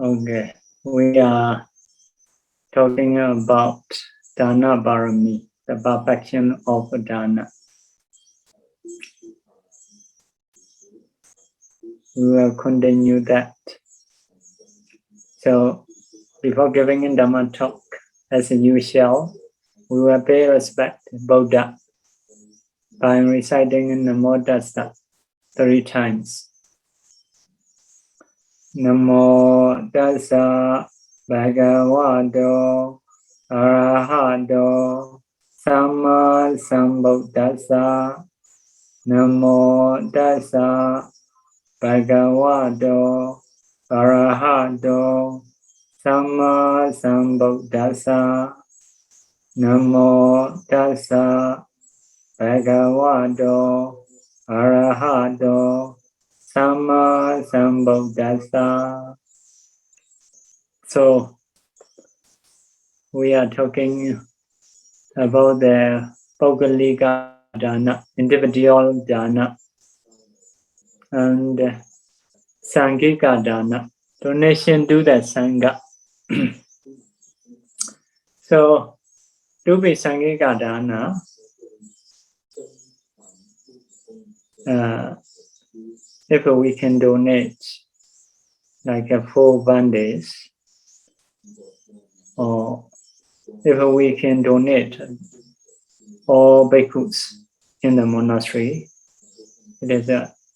Okay, we are talking about Dāna Pāramī, the perfection of Dāna. We will continue that. So, before giving a Dhamma talk, as usual, we will pay respect to Buddha by reciting Namo Tassa 3 times. Namo Tassa Bhagavato Ārāmaṭṭha Saṅghika. Namo Tassa Bhagavato Ārāmaṭṭha Saṅghika. Namo Tassa Bhagavato Ārāmaṭṭha Saṅghika. So, we are talking about the Pauggalika Dāna, individual Dāna, and Saṅghika Dāna, donation to the Saṅgha. So, to be Saṅghika Dāna, if we can donate like a 4 bandage, or if we can donate all bhikkhus in the monastery, it is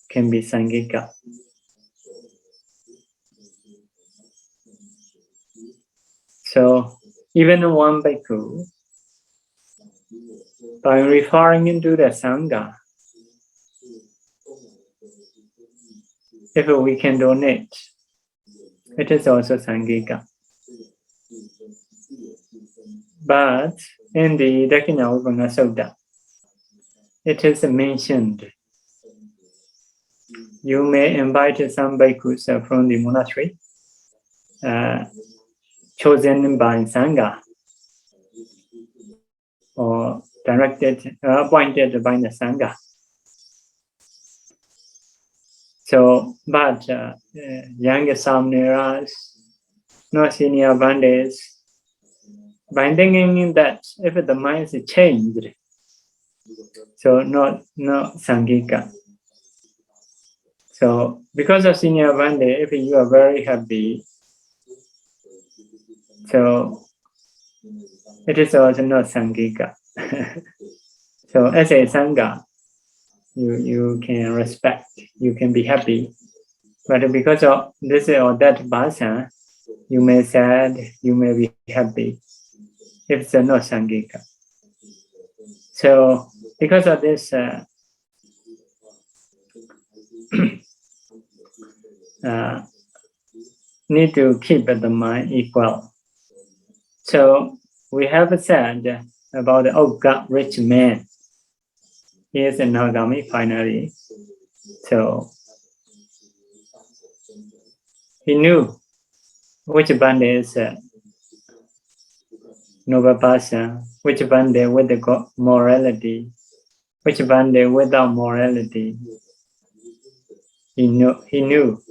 can be Saṅghika. So even one bhikkhu, by referring into the Saṅgha, if we can donate, it is also Saṅghika. But in the Dakiññāvibhaṅga Sutta, it is mentioned, you may invite some bhikkhus from the monastery, chosen by Saṅgha, or appointed by the Saṅgha. So, but younger samneras, no senior bandits, by thinking that if the mind is changed, so no Saṅghika. So, because of senior bandit, if you are very happy, so it is also not Saṅghika. So, as a Saṅgha, you can respect, you can be happy, but because of this or that person, you may sad, you may be happy. It's not Saṅghika. So because of this, need to keep the mind equal. So we have said about the Āuka rich man. He is a Nagami finally. So he knew which band is noble person, which band with the morality, which band without morality. He knew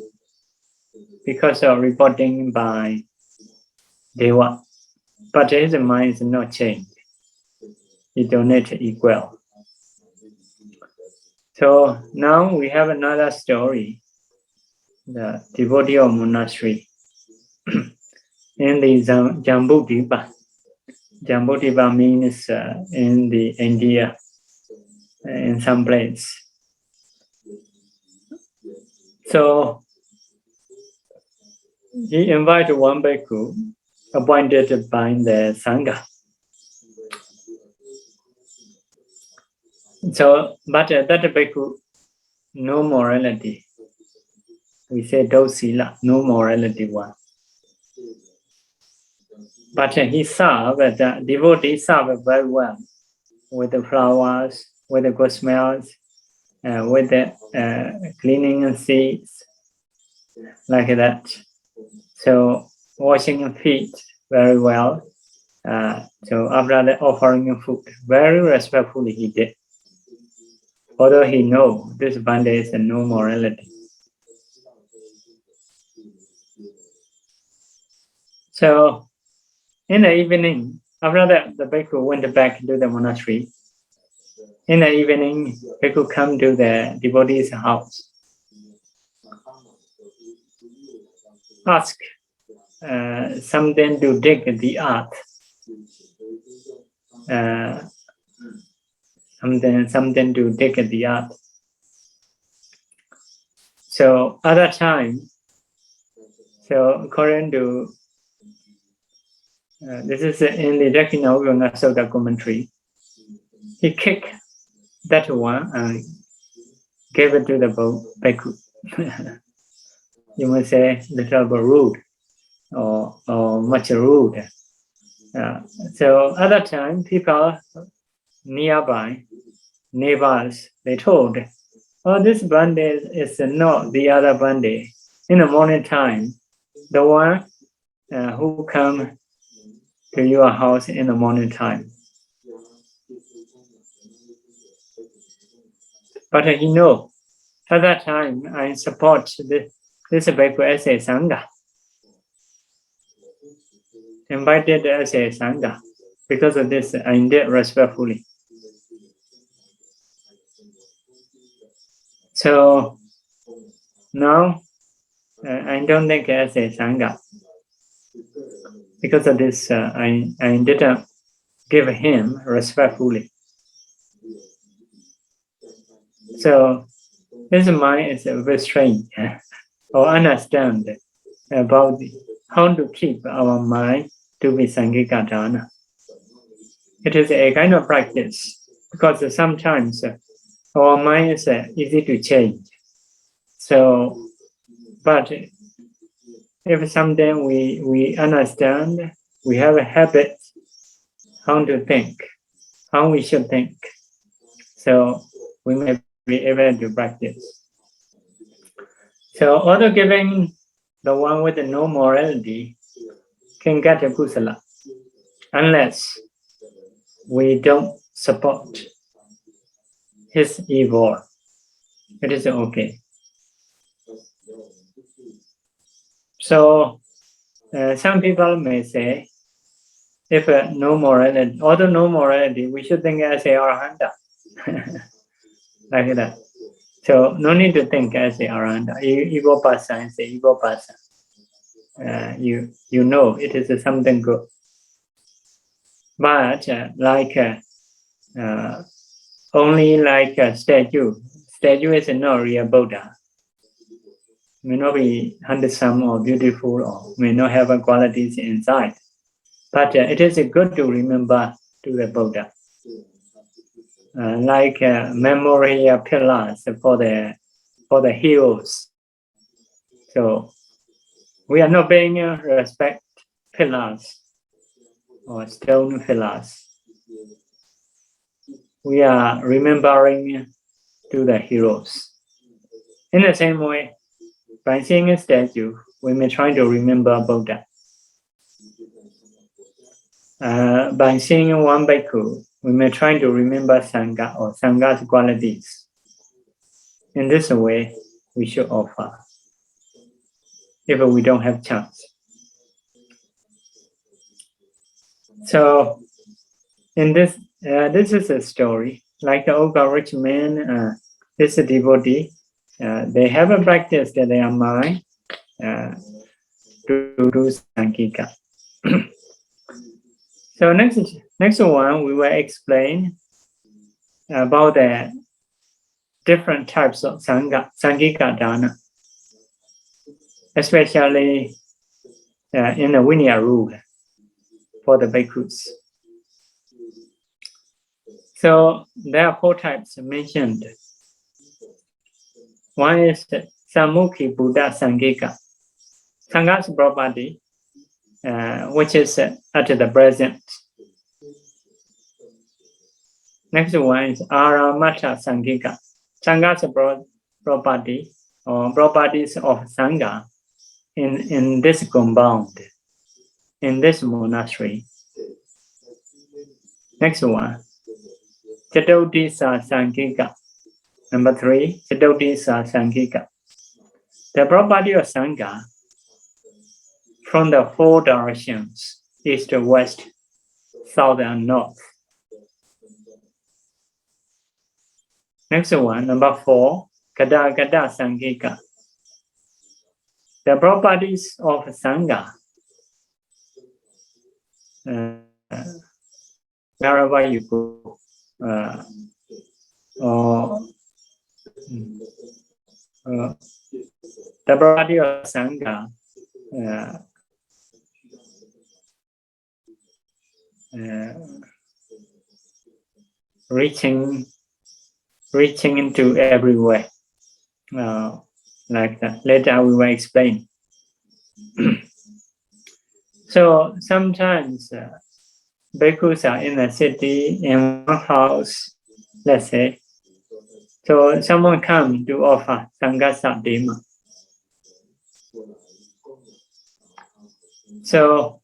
because of reporting by Deva. But his mind is not changed. He donated equal. So now we have another story, the devotee of monastery in the Jambudvipa. Jambudvipa means in the India, in some place. So he invited one bhikkhu appointed by the Saṅgha. So, but that bhikkhu, no morality. We say dosila, no morality one. But he served, the devotee served very well with the flowers, with the good smells, with the cleaning seeds, like that. So washing feet very well. So after the offering food, very respectfully he did. Although he knows this band is no morality. So in the evening, after that, the bhikkhu went back to the monastery. In the evening, bhikkhu come to the devotee's house, ask something to dig the earth, something to dig the earth. So other time, so according to this is in the Janakābhivaṃsa commentary, he kicked that one and gave it to the bhikkhu. You might say little bit rude or much rude. So other time, people nearby, neighbors, they told, oh, this bandit is not the other bandit. In the morning time, the one who come to your house in the morning time. But he know, at that time, I support this bhikkhu as a Saṅgha. Invited as a Saṅgha. Because of this, I did respectfully. So now, I don't think as a Saṅgha. Because of this, I didn't give him respectfully. So this mind is very strange or understand about how to keep our mind to be Saṅghika Dāna. It is a kind of practice because sometimes our mind is easy to change. So, but if something we understand, we have a habit how to think, how we should think. So we may be able to practice. So although giving the one with no morality can get a kusala, unless we don't support his evil, it is okay. So some people may say, if no morality, although no morality, we should think as a Ārāmaṭṭha. Like that. So no need to think as a Ārāmaṭṭha. Evil person is an evil person. You know it is something good. But only like a statue. Statue is not real Buddha. May not be handsome or beautiful or may not have qualities inside. But it is good to remember to the Buddha. Like memorial pillars for the heroes. So we are not paying respect pillars or stone pillars. We are remembering to the heroes. In the same way, by seeing a statue, we may try to remember Buddha. By seeing one bhikkhu, we may try to remember Saṅgha or Saṅgha's qualities. In this way, we should offer, if we don't have chance. So, in this is a story. Like the old rich man, this devotee, they have a practice that they are mind to do Saṅghika. So next one, we will explain about the different types of Saṅghika Dāna, especially in the Vinaya rule for the bhikkhus. So there are 4 types mentioned. One is Sammukhībhūta Saṅghika, Saṅgha's property, which is at the present. Next one is Ārāmaṭṭha Saṅghika, Saṅgha's property or properties of Saṅgha in this compound, in this monastery. Next one, Catuddisā Saṅghika. Number 3, Catuddisā Saṅghika. The property of Saṅgha from the four directions, east, west, south, and north. Next one, number 4, Gatagata Saṅghika. The properties of Saṅgha. Wherever you go, the property of Saṅgha reaching into everywhere, like that. Later we will explain. So sometimes bhikkhus are in a city, in one house, let's say. So someone comes to offer Saṅgha. So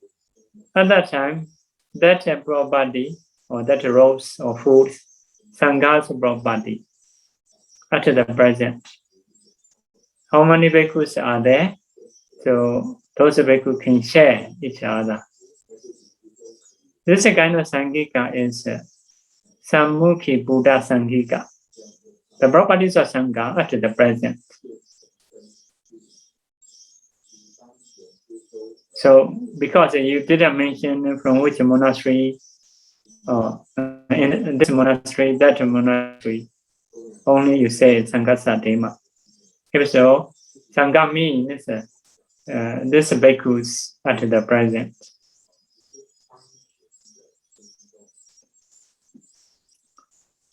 at that time, that property or that robes or food, Saṅgha's property at the present. How many bhikkhus are there? So those bhikkhus can share each other. This kind of Saṅghika is Sammukhībhūta Saṅghika. The properties of Saṅgha at the present. So, because you didn't mention from which monastery, in this monastery, that monastery, only you say Saṅghā. If so, Saṅgha means this bhikkhus at the present.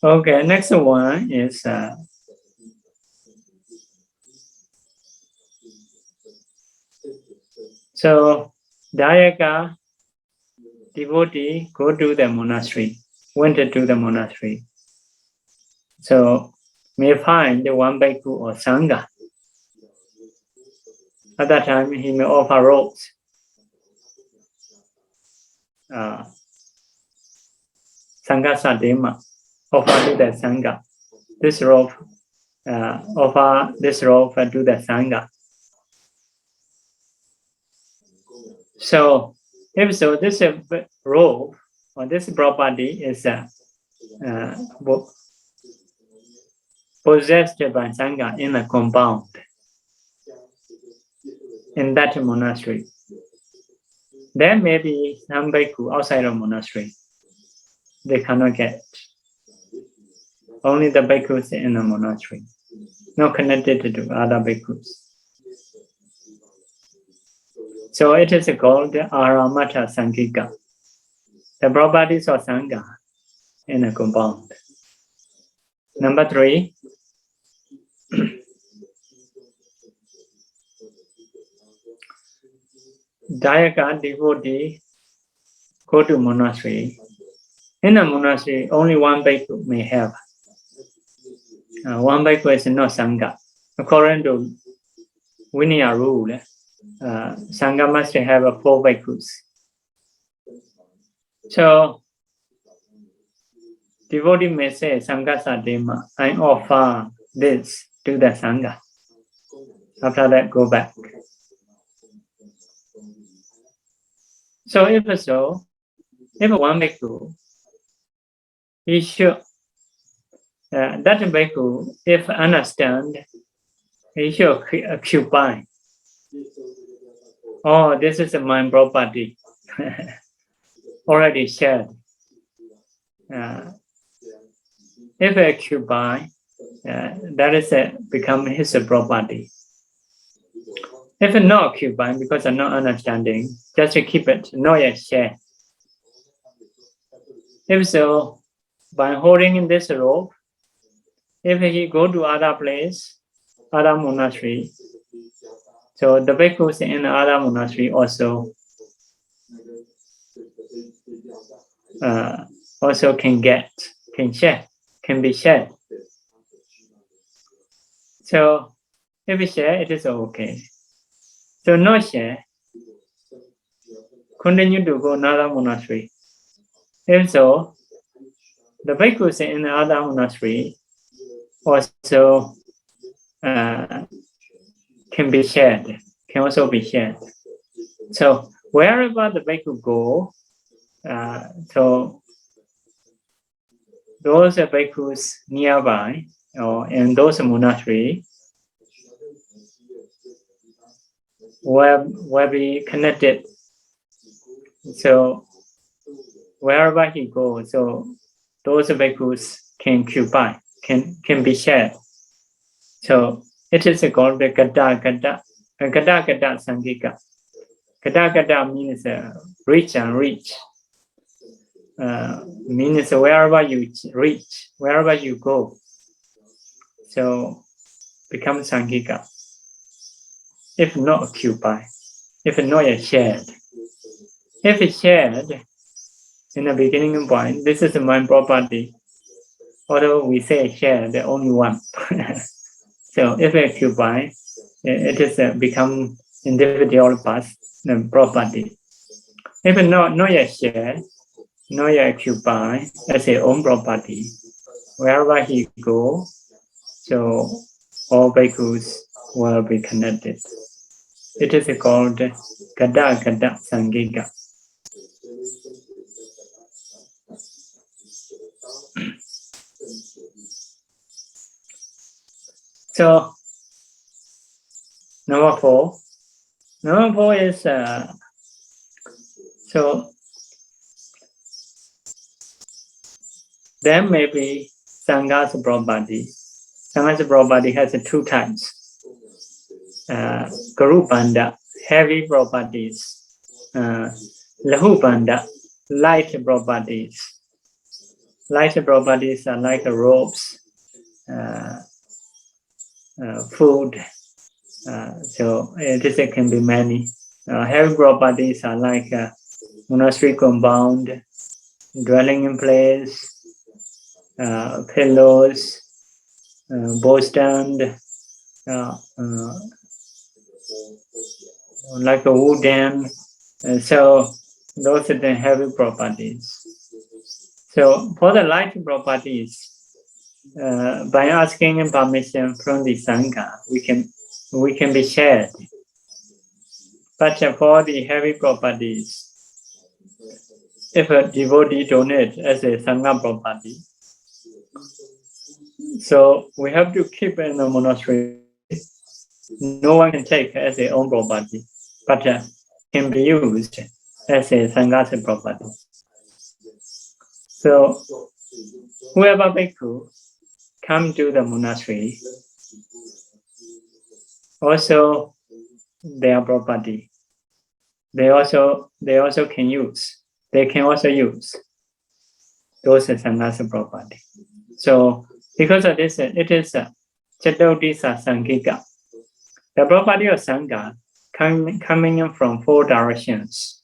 Okay, next one is so Dayaka devotee go to the monastery, went to the monastery. So may find one bhikkhu or Saṅgha. At that time, he may offer robes. Saṅgha offer to the Saṅgha. This robe, offer this robe to the Saṅgha. So, if so, this robe or this property is possessed by Saṅgha in a compound in that monastery. There may be some bhikkhu outside of monastery. They cannot get. Only the bhikkhus in the monastery, not connected to other bhikkhus. So it is called Ārāmaṭṭha Saṅghika. The properties of Saṅgha in a compound. Number 3. Dayaka devotee go to monastery. In a monastery, only one bhikkhu may have. One bhikkhu is not Saṅgha. According to Vinaya rule, Saṅgha must have 4 bhikkhus. So, devotee may say, Saṅghā, I offer this to the Saṅgha. After that, go back. So, if one bhikkhu, he should, that bhikkhu, if understand, he should occupy. Oh, this is my property, already shared. If occupy, that is become his property. If not occupy, because of not understanding, just to keep it, not yet share. If so, by holding in this robe, if he go to other place, other monastery, so the bhikkhus in other monastery also can share, can be shared. So if we share, it is okay. So not share, continue to go another monastery. If so, the bhikkhus in other monastery also can be shared, can also be shared. So wherever the bhikkhu go, so those bhikkhus nearby or in those monasteries will be connected. So wherever he goes, so those bhikkhus can occupy, can be shared. So it is called the Gatagata Saṅghika. Gatagata means reach and reach. Means wherever you reach, wherever you go. So become Saṅghika. If not occupy, if not shared. If it's shared, in the beginning point, this is my property. Although we say share, the only one. So if it occupy, it is become individual property. If not yet share, not yet occupy as his own property, wherever he go, so all bhikkhus will be connected. It is called Gatagata Saṅghika. So number 4. Number 4 is so there may be Saṅgha's property. Saṅgha's property has 2 types. Garubanda, heavy properties. Lahubanda, light properties. Light properties are like robes, food. So it can be many. Heavy properties are like monastery compound, dwelling in place, pillows, bow stand, like a wooden. So those are the heavy properties. So for the light properties, by asking permission from the Saṅgha, we can be shared. But for the heavy properties, if a devotee donates as a Saṅgha property, so we have to keep in the monastery. No one can take as their own property, but can be used as a Saṅgha's property. So whoever bhikkhu come to the monastery, also their property, they also can use. They can also use those Saṅgha's property. So because of this, it is Catuddisā Saṅghika. The property of Saṅgha coming in from 4 directions: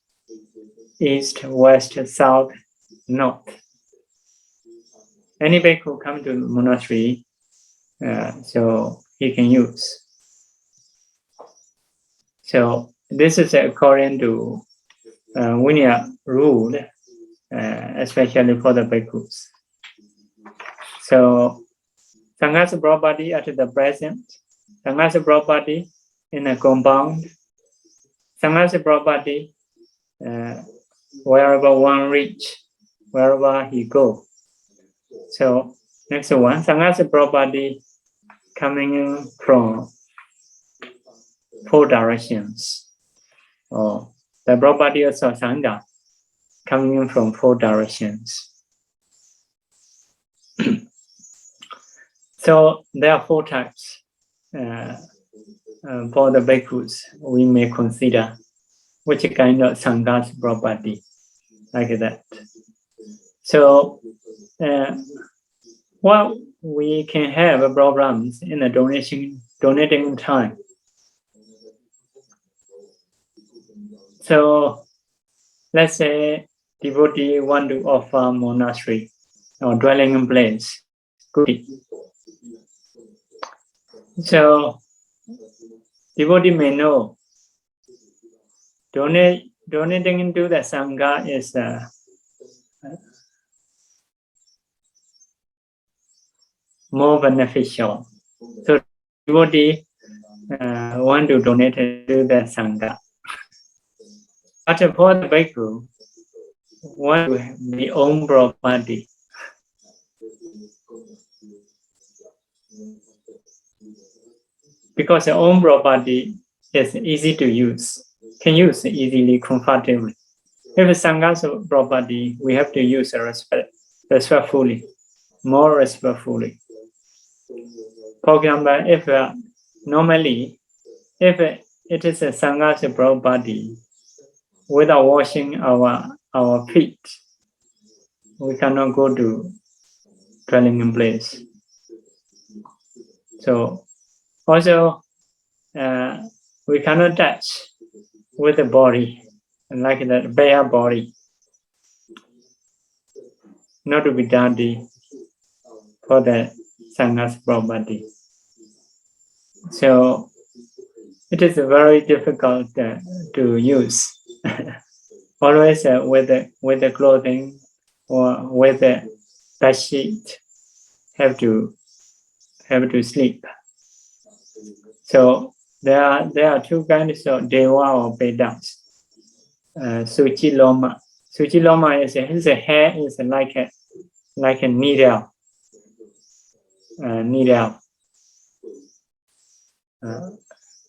east, west, south, north. Any bhikkhu come to the monastery, so he can use. So this is according to Vinaya rule, especially for the bhikkhus. So Saṅgha's property at the present, Saṅgha's property in a compound, Saṅgha's property wherever one reach, wherever he go. So next one, Saṅgha's property coming in from 4 directions. Or the property of Saṅgha coming in from 4 directions. So there are 4 types for the bhikkhus. We may consider which kind of Saṅgha's property, like that. So well, we can have problems in the donating time. So let's say devotee want to offer monastery or dwelling in place. Good. So devotee may know donating into the Saṅgha is more beneficial. So devotee want to donate to the Saṅgha. But for the bhikkhu, one will have the own property. Because the own property is easy to use, can use easily, comfortably. If it's Saṅgha's property, we have to use respectfully, more respectfully. For example, if normally, if it is a Saṅgha's property, without washing our feet, we cannot go to dwelling in place. So also we cannot touch with the body, like the bare body, not to be dirty for the Saṅgha's property. So it is very difficult to use. Always with the clothing or with the bed sheet, have to sleep. So there are two kinds of deva or Vedas. Suchi Loma. Suchi Loma is his hair is like a needle.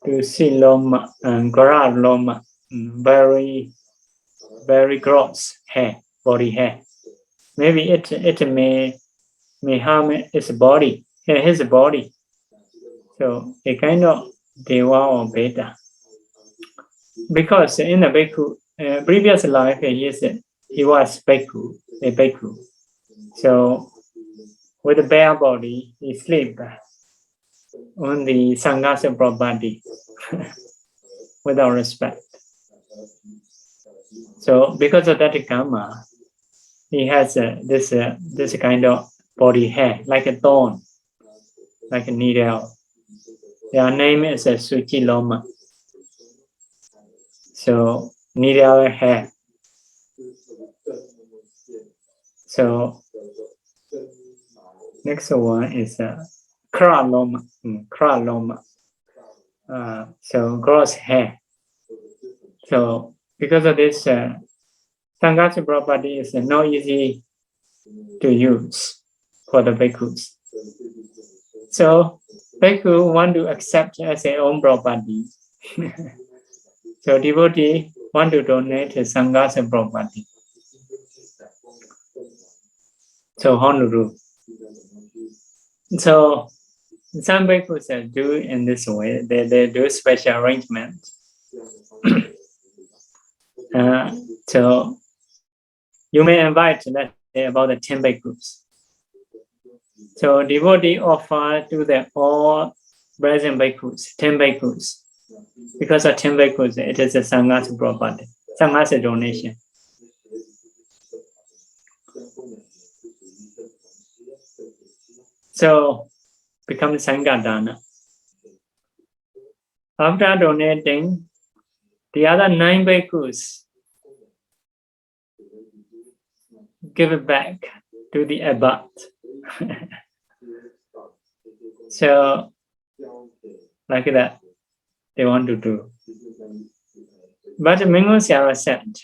To see Loma and Gara Loma, very gross hair, body hair. Maybe it may harm his body, his body. So a kind of deva or beta. Because in the bhikkhu, previous life he was a bhikkhu. So with a bare body, he sleep on the Saṅgha's property without respect. So because of that karma, he has this kind of body hair, like a thorn, like a needle. Their name is Suchi Loma. So needle hair. So next one is Kra Loma. So gross hair. So because of this, Saṅgha's property is not easy to use for the bhikkhus. So bhikkhu want to accept as their own property. So devotee want to donate Saṅgha's property. So how to do? So some bhikkhus do in this way. They do special arrangements. So you may invite, let's say, about 10 bhikkhus. So devotee offer to the all present bhikkhus, 10 bhikkhus. Because of 10 bhikkhus, it is a Saṅgha's property, Saṅgha's donation. So become Saṅgha Dāna. After donating, the other 9 bhikkhus give it back to the abbot. So like that, they want to do. But Mingo Syara said,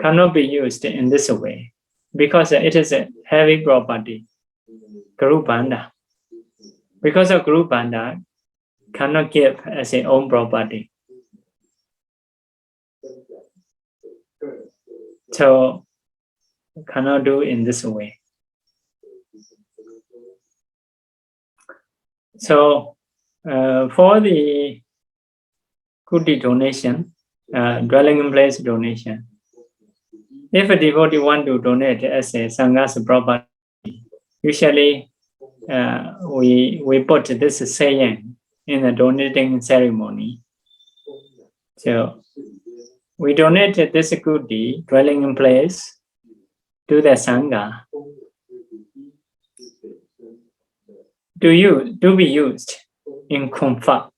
cannot be used in this way because it is a heavy property, Guru Banda. Because of Guru Banda, cannot give as a own property. So cannot do in this way. So for the kuti donation, dwelling in place donation, if a devotee want to donate as a Saṅgha's property, usually we put this saying in the donating ceremony. So we donated this kuti, dwelling in place, to the Saṅgha to be used in comfort,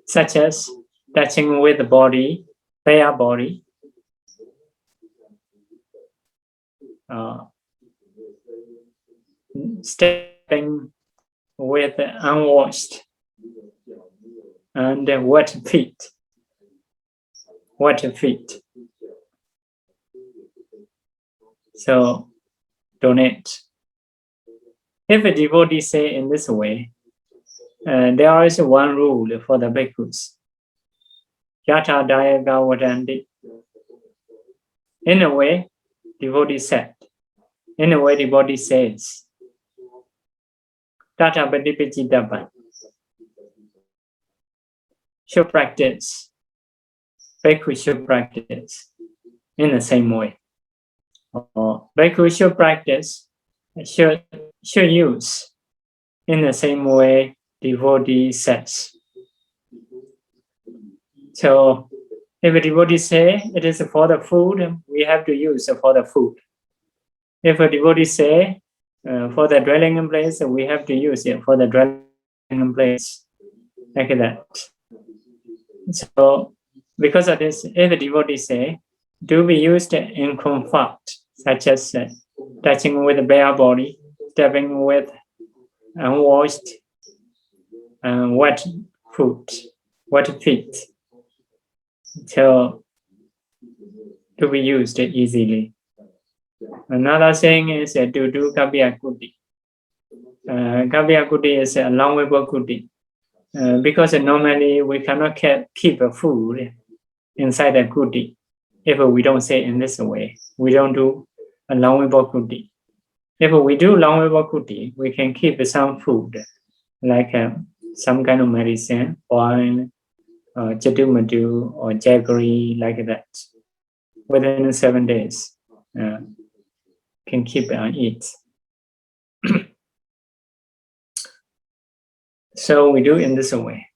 such as touching with the body, bare body, stepping with unwashed and wet feet. Wet feet. So donate. If a devotee say in this way, there is one rule for the bhikkhus. Yata dayaga vadanti. In a way, devotee said. In a way, devotee says. Tata patipajitapa. Should practice. Bhikkhu should practice in the same way. Or bhikkhu should practice, should use in the same way devotee says. So if a devotee say it is for the food, we have to use for the food. If a devotee say for the dwelling place, we have to use it for the dwelling place. Like that. So because of this, if a devotee say, do be used in comfort, such as touching with the bare body, stepping with unwashed wet foot, wet feet. So to be used easily. Another saying is to do Kabhyakuti. Kabhyakuti is a allowable kuti. Because normally we cannot keep food inside the kuti. If we don't say in this way, we don't do allowable kuti. If we do allowable kuti, we can keep some food, like some kind of medicine, oil, Catuddisā or jaggery, like that. Within 7 days, can keep and eat. So we do in this way.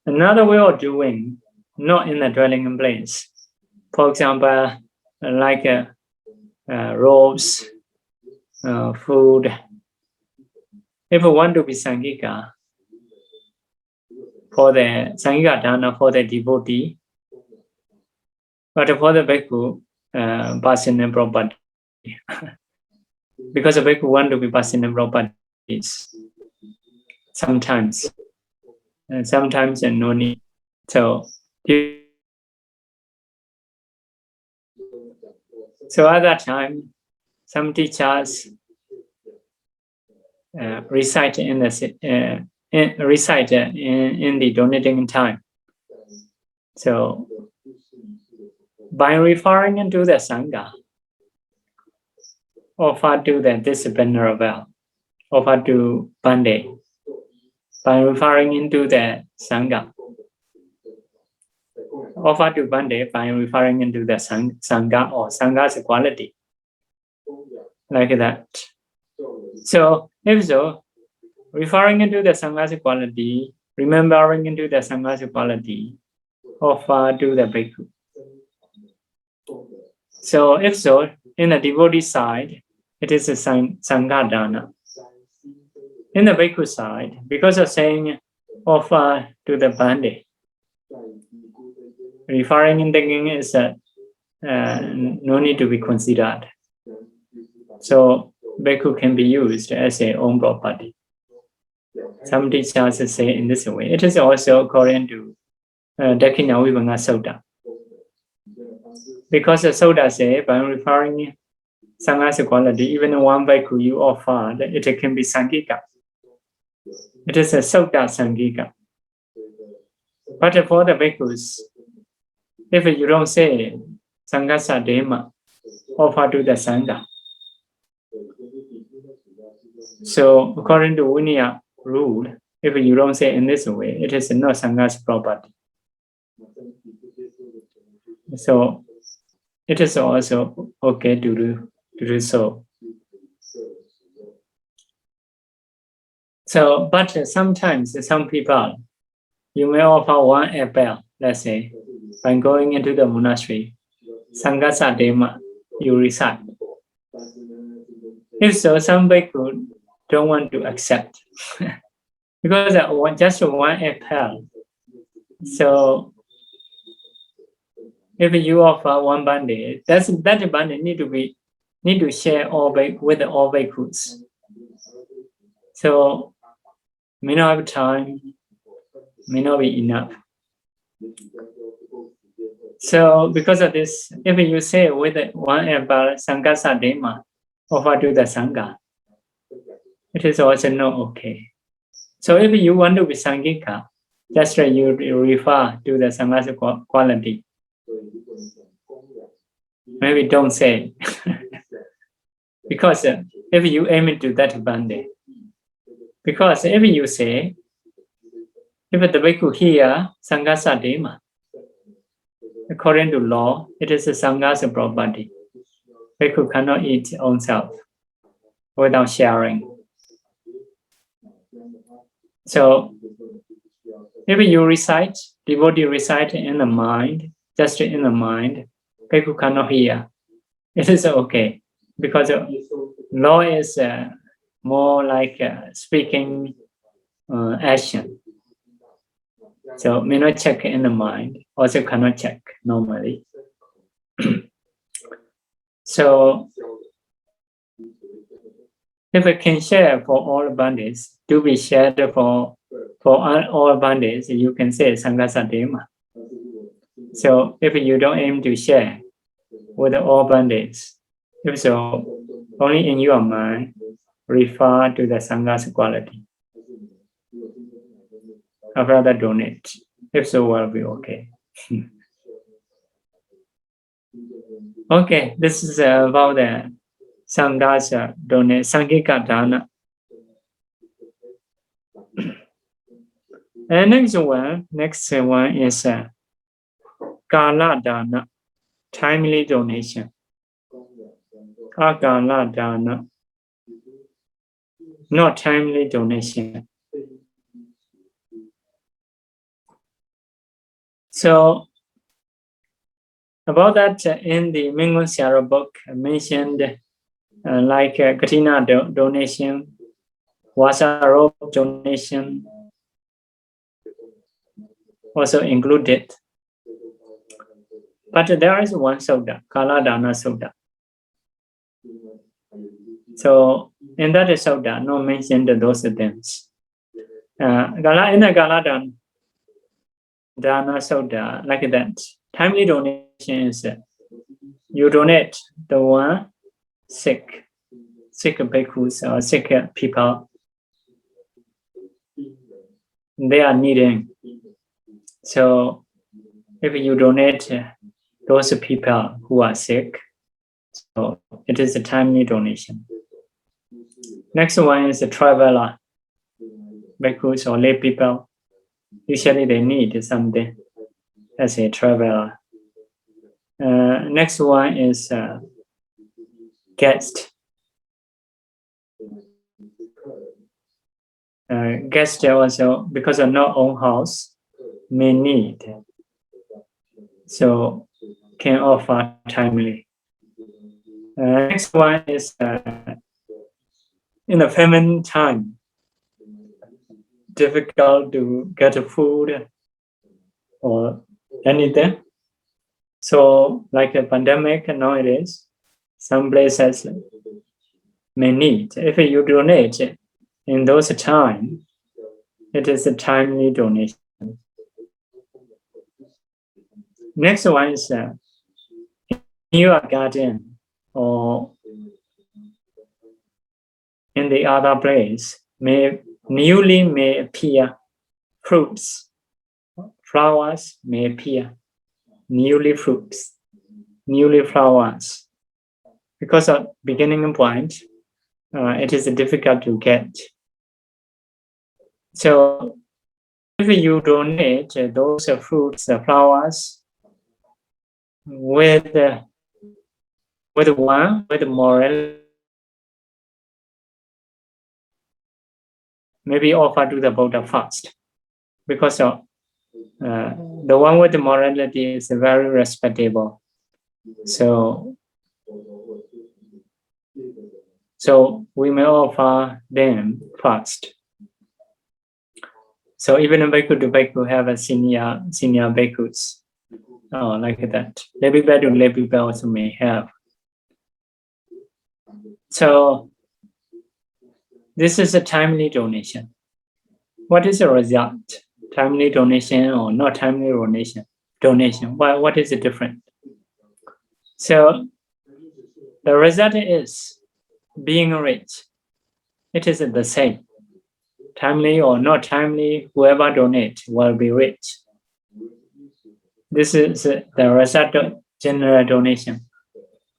Another way of doing, not in the dwelling place. For example, like robes, food. If we want to be Saṅghika, for the Saṅghika Dāna for the devotee, but for the bhikkhu, personal property. Because the bhikkhu want to be personal properties. Sometimes and no need. So at that time, some teachers recite in the donating time. So by referring to the Saṅgha, offer to the disciplinary well, offer to Bande, by referring into the Saṅgha, offer to Bande by referring into the Saṅgha or Saṅgha's quality, like that. So if so, referring into the Saṅgha's quality, remembering into the Saṅgha's quality, offer to the bhikkhu. So if so, in the devotee side, it is a Saṅgha Dāna. In the bhikkhu side, because of saying offer to the Bande, referring in thinking is no need to be considered. So bhikkhu can be used as a own property. Some teachers say in this way. It is also according to Janakābhivaṃsa Sutta. Because the Sutta say by referring Saṅgha's quality, even one bhikkhu you offer, it can be Saṅghika. It is a Catuddisā Saṅghika. But for the bhikkhus, if you don't say Saṅghasa Dema, offer to the Saṅgha. So according to Vinaya rule, if you don't say in this way, it is not Saṅgha's property. So it is also okay to do so. So, but sometimes some people, you may offer one apple, let's say, by going into the monastery, Saṅghasa Dema, you recite. If so, some bhikkhu don't want to accept because just one apple. So if you offer one bande, that bande need to share with all bhikkhus. So may not have time, may not be enough. So because of this, if you say with one about Saṅgha Sadema, offer to the Saṅgha, it is also not okay. So if you want to be Saṅghika, just you refer to the Saṅgha's quality. Maybe don't say. Because if you aim to that bande, because if you say, if the bhikkhu here, Saṅgha Sadema, according to law, it is a Saṅgha's property. Bhikkhu cannot eat own self without sharing. So, if you recite, devotee recite in the mind, just in the mind, bhikkhu cannot hear. It is okay, because law is more like speaking action. So, may not check in the mind, also cannot check normally. So, if we can share for all bandits, to be shared for all bandits, you can say Saṅgha Sadema. So if you don't aim to share with all bandits, if so, only in your mind, refer to the Saṅgha's quality. I'd rather donate. If so, will be okay. Okay, this is about the Saṅgha's donate, Saṅghika Dāna. And next one is Kala Dāna, timely donation. Akala Dāna, not timely donation. So, about that, in the Mingun Syara book, mentioned like Katina donation, Wasarop donation, also included. But there is one Sutta, Kala Dāna Sutta. So, in that Sutta, no mentioned those things. In the Kala Dāna Sutta, like that, timely donation is you donate the one sick bhikkhus or sick people. They are needing. So, if you donate those people who are sick, so it is a timely donation. Next one is a traveler, bhikkhus or lay people. Usually they need something as a traveler. Next one is guest. Guest also, because of not own house, may need. So can offer timely. Next one is in the famine time, difficult to get food or anything. So like a pandemic nowadays, some places may need. If you donate in those time, it is a timely donation. Next one is in your garden or in the other place, newly may appear fruits, flowers may appear, newly fruits, newly flowers. Because of beginning point, it is difficult to get. So if you donate those fruits, flowers, with moral, maybe offer to the Buddha first, because of the one with the morality is very respectable. So we may offer them first. So even a bhikkhu to bhikkhu have a senior bhikkhus. Like that. Lay people to lay people also may have. So this is a timely donation. What is the result? timely donation or not timely donation. What is the difference? So the result is being rich. It is the same. Timely or not timely, whoever donates will be rich. This is the result of general donation.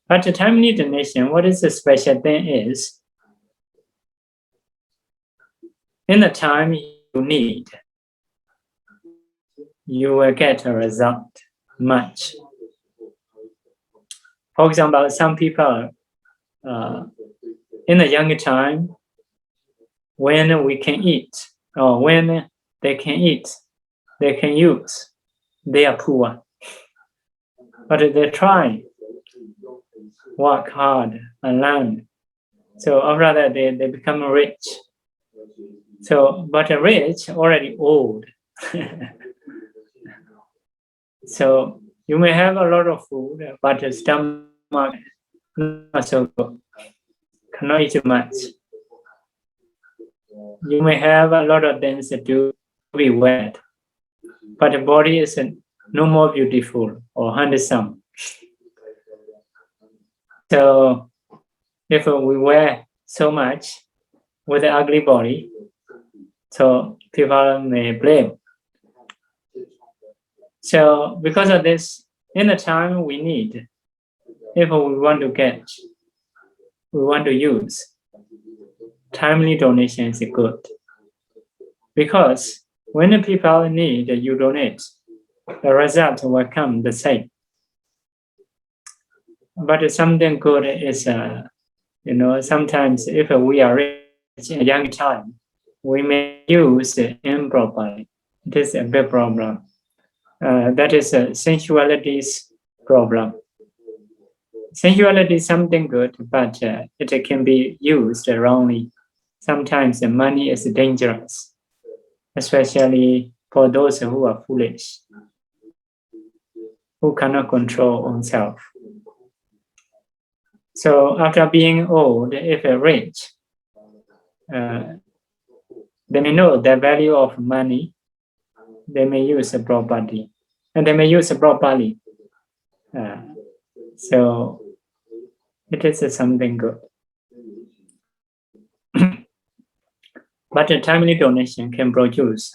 But the timely donation, what is the special thing is, in the time you need, you will get a result much. For example, some people in the younger time, when we can eat, or when they can eat, they can use, they are poor. But they try, work hard and learn. So after that, they become rich. So, but rich already old. So you may have a lot of food, but the stomach not so good. Cannot eat much. You may have a lot of things to be wet, but the body is no more beautiful or handsome. So if we wear so much with an ugly body, so people may blame. So because of this, in the time we need, if we want to use, timely donation is good. Because when the people need, you donate, the result will come the same. But something good is, sometimes if we are rich in a young time, we may use it improperly. It is a big problem. That is a sensuality's problem. Sensuality is something good, but it can be used wrongly. Sometimes the money is dangerous, especially for those who are foolish, who cannot control oneself. So after being old, if they're rich, they may know the value of money. They may use it properly, and they may use it properly. So it is something good. But a timely donation can produce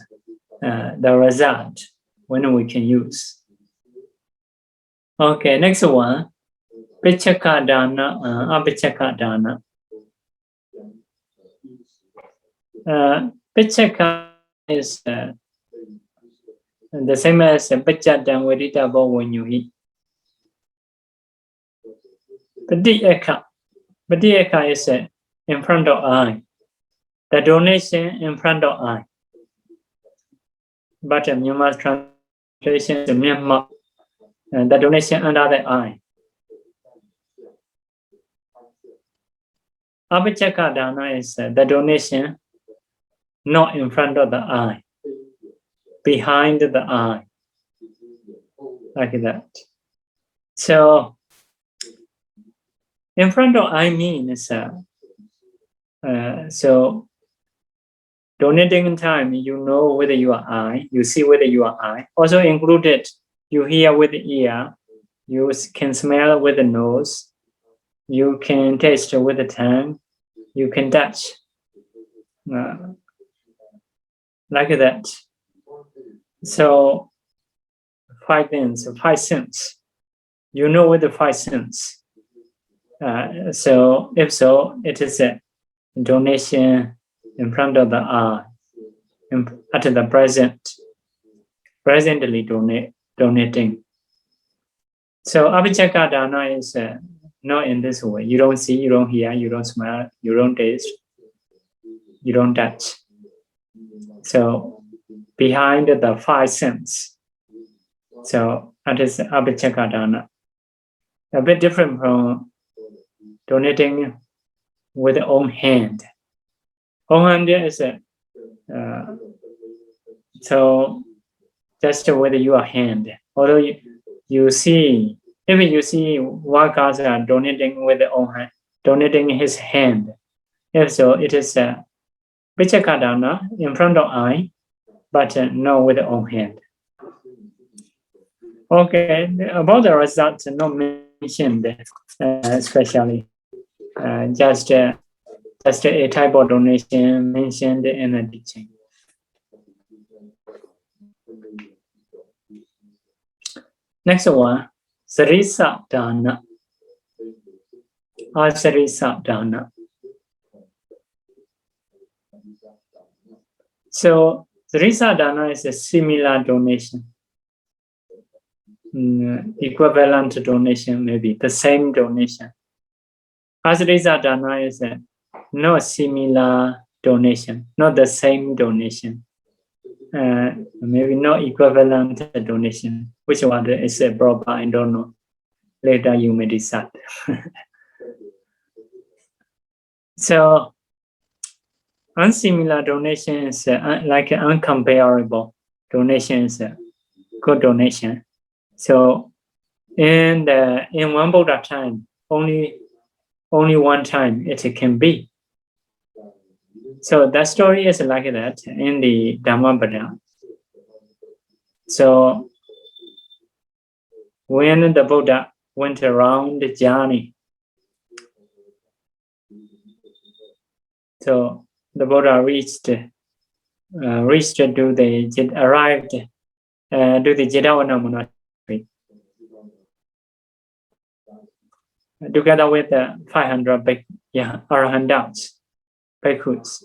the result when we can use. Okay, next one. Pichaka Dāna, Apichaka Dāna. Pichaka is the same as Pichadam Vedita when you eat. Padiyaka is in front of eye. The donation in front of eye. But you must translation is Myanmar. The donation under the eye. Apichaka Dāna is the donation not in front of the eye, behind the eye, like that. So, in front of eye means, so donating in time, you know with your eye, you see with your eye. Also included, you hear with the ear, you can smell with the nose, you can taste with the tongue, you can touch, like that. So 5 things, 5 senses. You know with the 5 senses. So if so, it is a donation in front of the eye, at the presently donating. So Apichaka Dāna is not in this way. You don't see, you don't hear, you don't smell, you don't taste, you don't touch. So behind the 5 senses. So that is Apichaka Dāna. A bit different from donating with the own hand. Own hand is so just with your hand. Although you see, if you see workers are donating with their own hand, donating his hand. If so, it is Pichaka Dāna in front of eye, but not with the own hand. Okay, about the results, not mentioned especially. Just a type of donation mentioned in the teaching. Next one, Sarisa Dāna. Or Sarisa Dāna. So Sarisa Dāna is a similar donation. Equivalent donation, maybe the same donation. Asarisa Dāna is not similar donation, not the same donation. Maybe not equivalent donation. Which one is proper? I don't know. Later you may decide. So, unsimilar donation is like uncomparable donation is a good donation. So, in one Buddha time, only one time it can be. So that story is like that in the Dhammapada. So when the Buddha went around the journey, so the Buddha arrived to the Jetavana monastery together with 500 Ārāmaṭṭha bhikkhus.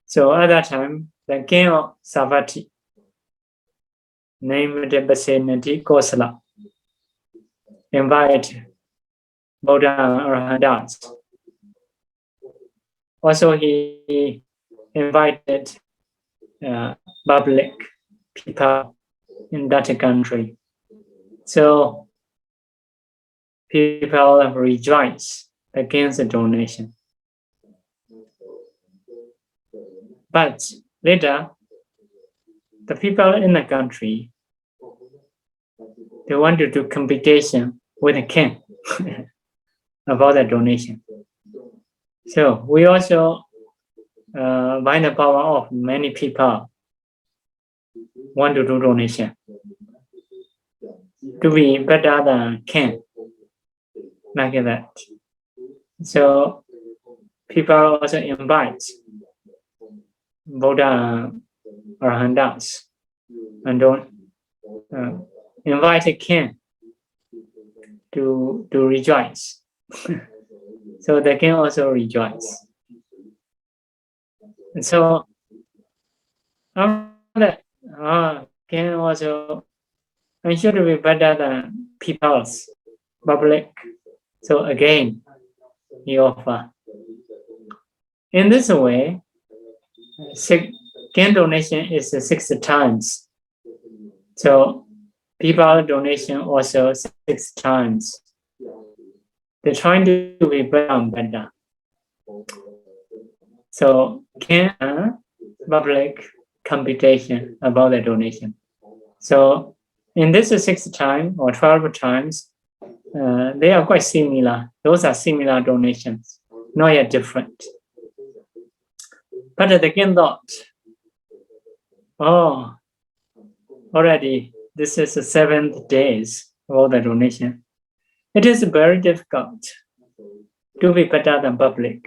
So at that time, the king of Savatthi, named the vicinity Kosala, invited Buddha Ārāmaṭṭha. Also, he invited public people in that country. So people rejoice against the donation. But later, the people in the country, they want to do competition with the king about the donation. So we also, by the power of many people, want to do donation to be better than king, like that. So people also invite Buddha Ārāmaṭṭha and don't invite the king to rejoice. So the king also rejoice. And so after that, king also should be better than people's public. So again, he offer. In this way, king donation is 6 times. So people donation also 6 times. They're trying to be better and better. So king public competition about the donation. So in this 6 times or 12 times, they are quite similar. Those are similar donations, not yet different. But the king thought, oh, already this is the 7th days of the donation. It is very difficult to be better than public.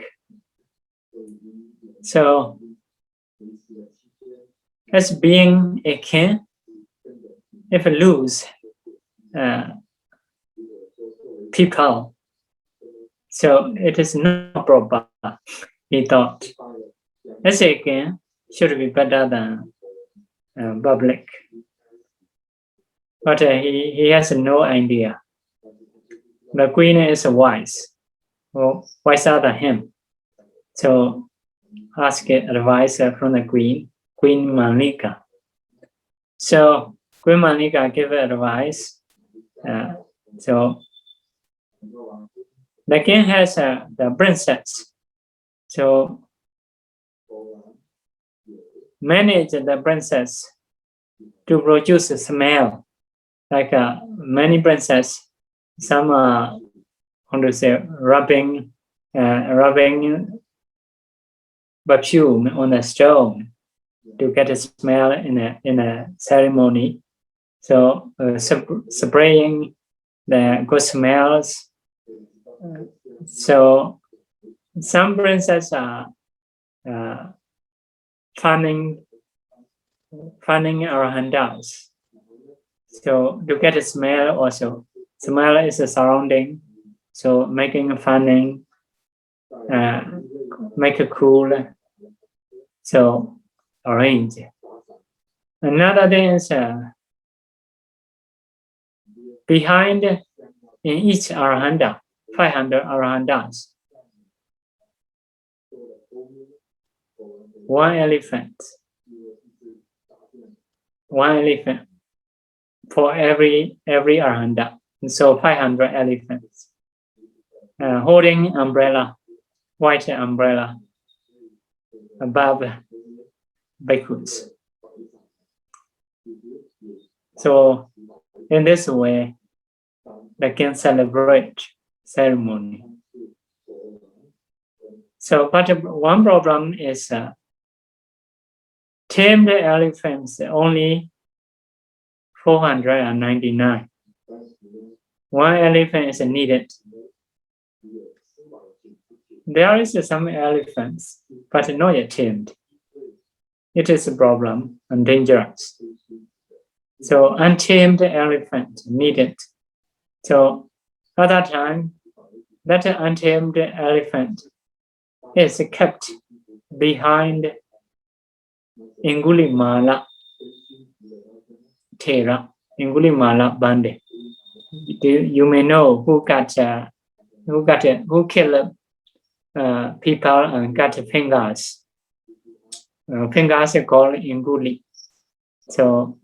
So, as being a king, if I lose people, so it is not proper, he thought. As a king, should be better than public. But he has no idea. The queen is wise, or wiser than him. So ask advice from the queen, Queen Manika. So Queen Manika gave advice. So the king has the princess. So manage the princess to produce a smell. Like many princesses, some how to say rubbing perfume on the stone to get a smell in a ceremony. So spraying the good smells. So some princesses are fanning Arahantas. So to get a smell also. Smell is a surrounding. So making a fanning, make it cool. So arrange. Another thing is behind in each Arahanta, 500 Arahantas, one elephant for every Arahanta. So 500 elephants holding umbrella, white umbrella above bhikkhus. So in this way, they can celebrate ceremony. So, but one problem is tamed elephants only 499. One elephant is needed. There is some elephants, but not yet tamed. It is a problem and dangerous. So untamed elephant needed. So at that time, that untamed elephant is kept behind Angulimala Thera, Angulimala Bande. You may know who killed people and got fingers. Fingers are called Anguli. So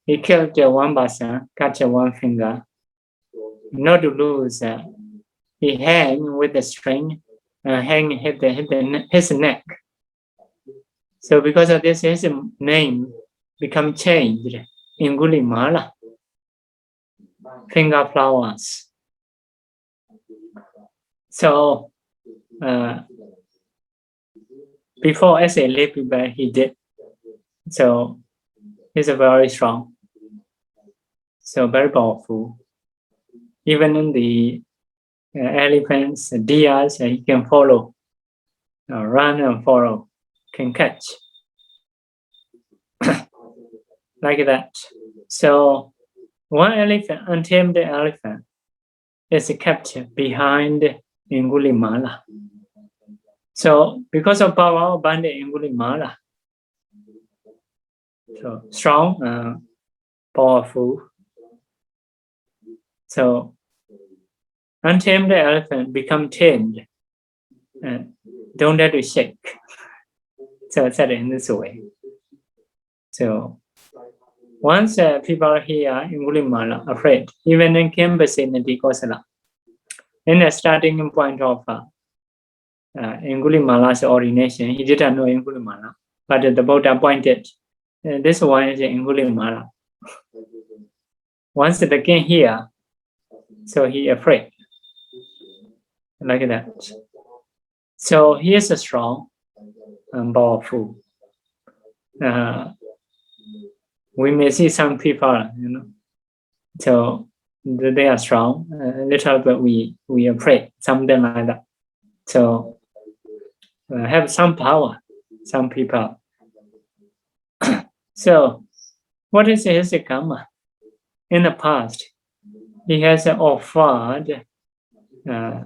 he killed one person, cut one finger. Not to lose, he hang with the string, hit his neck. So because of this, his name become changed, Angulimala, finger flowers. So before as a lay people, he did. So he's very strong. So very powerful. Even in the elephants, deers, he can follow, run and follow, can catch. Like that. So one elephant, untamed elephant, is kept behind Angulimala. So because of power of Angulimala, so strong, powerful. So untamed elephant become tamed. Don't dare to shake. So said in this way. So once people hear Angulimala afraid, even in Kim vicinity Kosala, in the starting point of Angulimala's ordination, he didn't know Angulimala, but the Buddha pointed, this one is Angulimala. Once the king hear, so he afraid, like that. So he is strong and powerful. We may see some people, so they are strong. Little bit we afraid, something like that. So have some power, some people. So what is his karma? In the past, he has offered the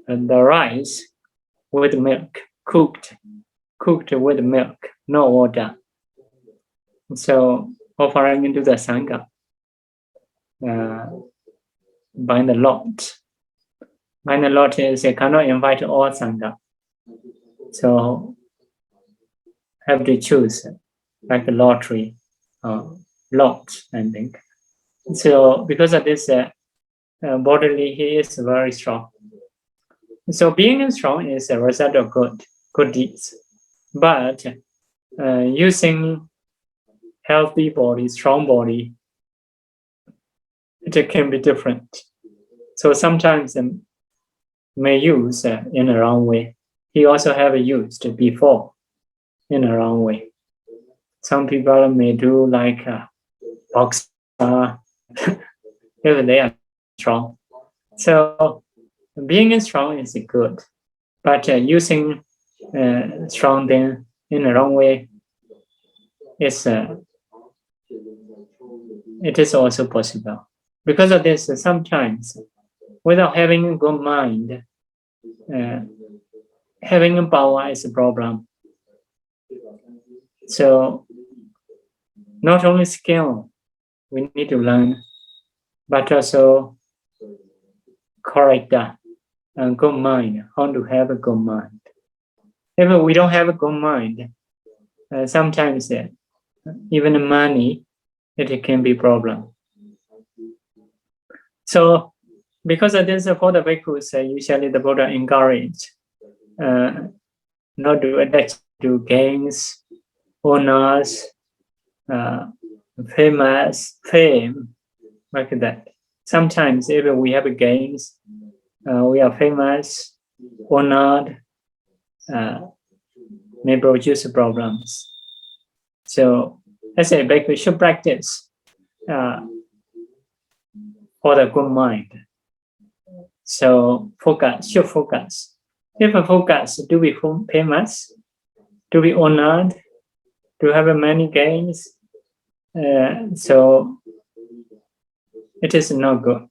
rice with milk, cooked with milk, no water. So offering into the Saṅgha by the lot. By the lot is you cannot invite all Saṅgha. So have to choose like a lottery, lot, I think. So because of this, bodily he is very strong. So being strong is a result of good deeds. But using healthy body, strong body, it can be different. So sometimes may use in a wrong way. He also have used before in a wrong way. Some people may do like boxer if they are strong. So being strong is good, but using strong thing in the wrong way is it is also possible. Because of this, sometimes without having a good mind, having a power is a problem. So not only skill we need to learn, but also character and good mind, how to have a good mind. If we don't have a good mind, sometimes even money, it can be a problem. So because of this, for the bhikkhus, usually the Buddha encourage not to attach to gains, honors, fame, like that. Sometimes if we have gains, we are famous, honored, may produce problems. So as a bhikkhu, we should practice for the good mind. So should focus. If a focus to be famous, to be honored, to have many gains, so it is not good.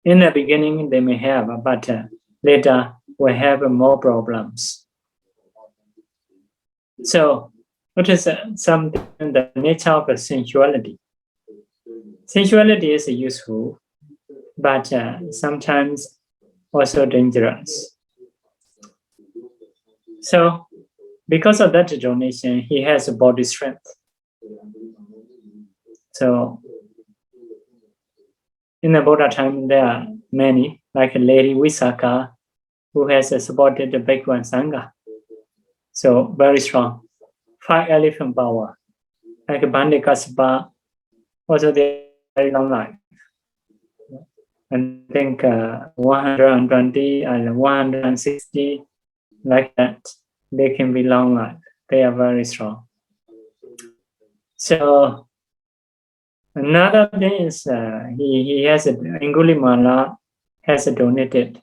In the beginning, they may have, but later will have more problems. So it is something, the nature of sensuality. Sensuality is useful, but sometimes also dangerous. So because of that donation, he has a body strength. So in the Buddha time, there are many, like Lady Visakha, who has supported the bhikkhu and Saṅgha. So very strong. 5 elephant power. Like Bandikasapa, also they have very long life. I think 120 and 160, like that. They can be long life. They are very strong. So another thing is he has Angulimala has donated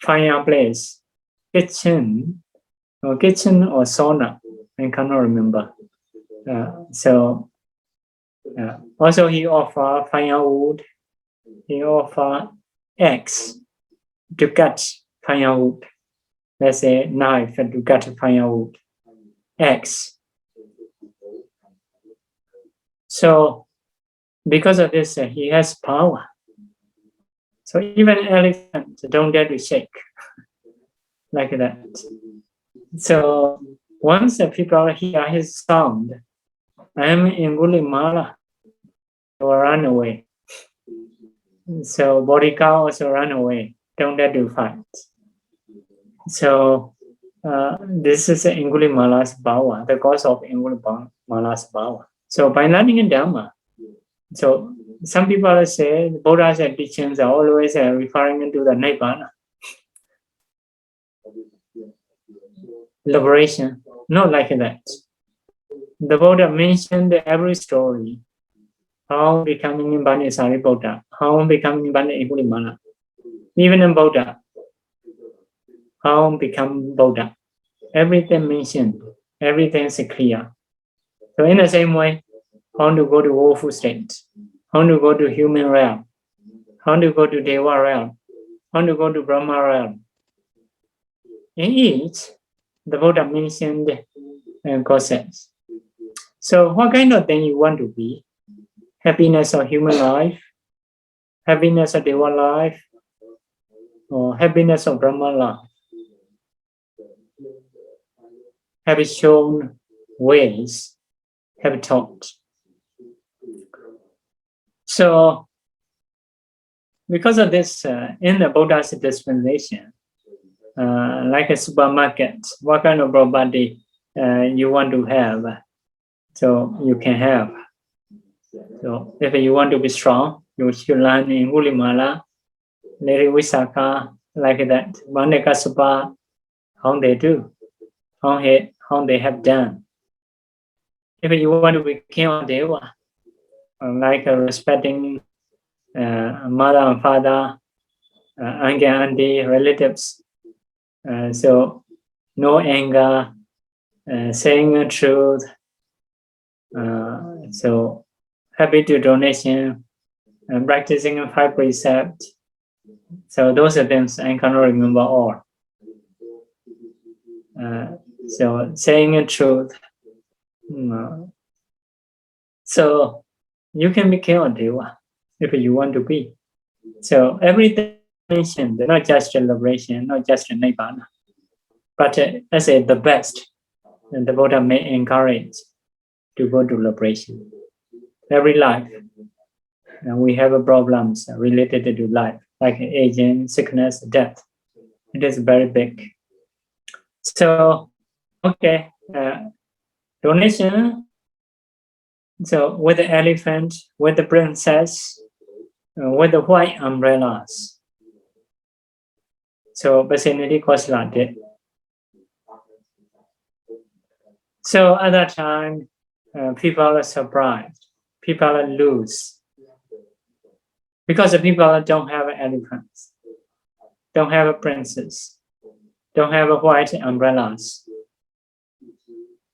fireplace, kitchen or sauna. I cannot remember. Also he offer firewood. He offer axe to cut firewood. Let's say knife to cut firewood. Axe. So because of this, he has power. So even elephants don't get to shake like that. So once the people hear his sound, I am Angulimala, they will run away. So bodyguard also run away, don't dare to fight. So this is Angulimala's power, the cause of Angulimala's power. So by learning in Dhamma, so some people say the Buddha's teachings are always referring to the Nibbana. Liberation, not like that. The Buddha mentioned every story, how becoming Nibbana Sariputta, how becoming Nibbana Angulimala, even in Buddha, how become Buddha. Everything mentioned, everything is clear. So in the same way, how to go to woeful state, how to go to human realm, how to go to Deva realm, how to go to Brahma realm. In each, the Buddha mentioned concepts. So what kind of thing you want to be? Happiness of human life, happiness of Deva life, or happiness of Brahma life? Have shown ways, have taught. So because of this, in the Buddha's dispensation, like a supermarket, what kind of property you want to have, so you can have. So if you want to be strong, you should learn Angulimala, Lady Visakha, like that, Bandikasapa, how they do, how they have done. If you want to be king of Deva, like respecting mother and father, uncle, auntie, relatives, so no anger, saying the truth, so happy to donation, practicing 5 precepts. So those are things I cannot remember all. So saying the truth. So you can be king of Deva if you want to be. So everything mentioned, not just a liberation, not just a nibbana, but let's say the best. And the Buddha may encourage to go to liberation. Every life, we have problems related to life, like aging, sickness, death. It is very big. So, okay, donation. So with the elephant, with the princess, with the white umbrellas. So vicinity Kosala did. So at that time, people are surprised. People are loose. Because the people don't have elephants, don't have a princess, don't have a white umbrellas.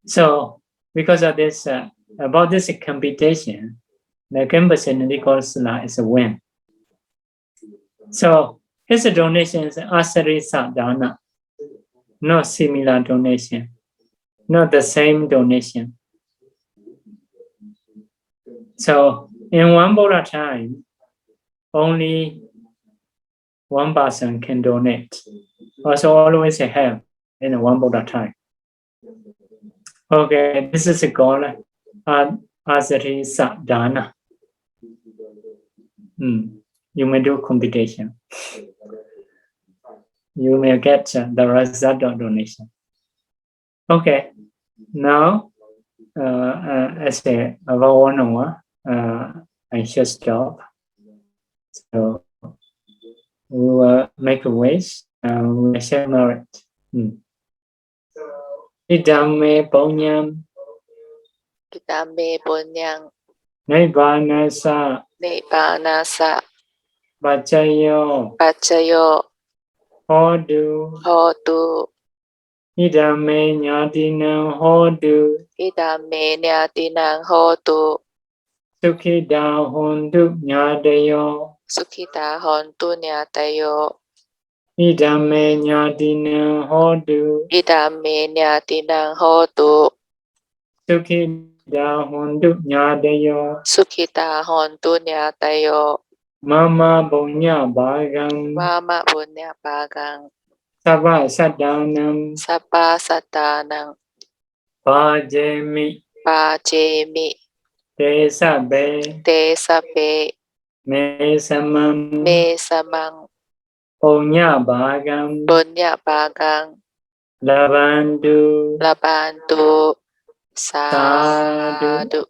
So because of this, about this competition, the vicinity Kosala is a win. So his donation is Ārāmaṭṭha Dāna, not similar donation, not the same donation. So in one Buddha time, only one person can donate. Also always have in one Buddha time. Okay, this is called Ārāmaṭṭha Dāna. You may do competition. You may get the result of donation. Okay, now as a one I should stop. So we will make a wish and we will share merit. Idame Ponyam Nibbanasa Pachayo Hodu Idame Nyatinam Hodu Sukhita Hontu Nyadayo Idame Nyatinam Hodu Sukhita Hontu Nyadayo Mama Bunya Bhagang Sabha Sadanam Pajemi Tesabe Mesamang Punya Bhagang Labantu Sadhu